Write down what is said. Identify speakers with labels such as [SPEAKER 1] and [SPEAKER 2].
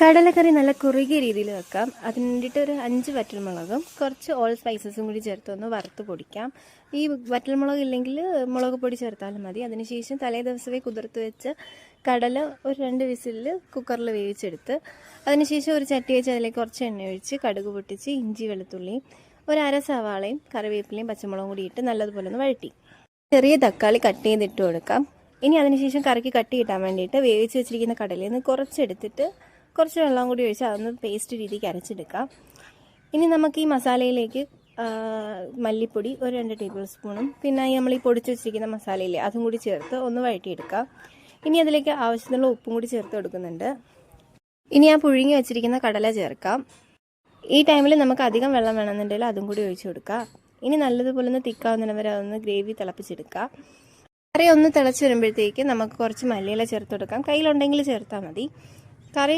[SPEAKER 1] കടലക്കറി നല്ല കുറുകിയ രീതിയിൽ വെക്കാം. അതിന് വേണ്ടിയിട്ട് ഒരു 5 വറ്റൽമുളകും കുറച്ച് ഓൾ സ്പൈസസും കൂടി ചേർത്തൊന്ന് വറുത്ത് പൊടിക്കാം. ഈ വറ്റൽമുളക് ഇല്ലെങ്കിൽ മുളക് പൊടി ചേർത്താലും മതി. അതിനുശേഷം തലേ ദിവസമേ കുതിർത്ത് വെച്ച കടല ഒരു 2 വിസിലിൽ കുക്കറിൽ വേവിച്ചെടുത്ത് അതിനുശേഷം ഒരു ചട്ടി വെച്ച് അതിലേക്ക് കുറച്ച് എണ്ണ ഒഴിച്ച് കടുക് പൊട്ടിച്ച് ഇഞ്ചി വെളുത്തുള്ളിയും ഒരു അര സവാളയും കറിവേപ്പിലയും പച്ചമുളകും കൂടി ഇട്ട് നല്ലതുപോലെ ഒന്ന് വഴറ്റി ചെറിയ തക്കാളി കട്ട് ചെയ്തിട്ട് കൊടുക്കാം. ഇനി അതിനുശേഷം കറിക്ക് കട്ടി കിട്ടാൻ വേണ്ടിയിട്ട് വേവിച്ച് വെച്ചിരിക്കുന്ന കടലയിൽ നിന്ന് കുറച്ചെടുത്തിട്ട് കുറച്ച് വെള്ളം കൂടി ഒഴിച്ച് അതൊന്ന് പേസ്റ്റ് രീതിക്ക് അരച്ചെടുക്കാം. ഇനി നമുക്ക് ഈ മസാലയിലേക്ക് മല്ലിപ്പൊടി ഒരു 2 ടേബിൾ സ്പൂണും പിന്നെ നമ്മൾ ഈ പൊടിച്ച് വെച്ചിരിക്കുന്ന മസാലയില്ലേ അതും കൂടി ചേർത്ത് ഒന്ന് വഴറ്റിയെടുക്കാം. ഇനി അതിലേക്ക് ആവശ്യത്തിനുള്ള ഉപ്പും കൂടി ചേർത്ത് കൊടുക്കുന്നുണ്ട്. ഇനി ആ പുഴുങ്ങി വെച്ചിരിക്കുന്ന കടല ചേർക്കാം. ഈ ടൈമിൽ നമുക്ക് അധികം വെള്ളം വേണമെന്നുണ്ടെങ്കിൽ അതും കൂടി ഒഴിച്ചു കൊടുക്കാം. ഇനി നല്ലതുപോലെ ഒന്ന് തിക്കാവുന്നതിന് വരെ അതൊന്ന് ഗ്രേവി തിളപ്പിച്ചെടുക്കാം. കറി ഒന്ന് തിളച്ച് വരുമ്പോഴത്തേക്ക് നമുക്ക് കുറച്ച് മല്ലിയില ചേർത്ത് കൊടുക്കാം. കയ്യിലുണ്ടെങ്കിൽ ചേർത്താൽ മതി. കറി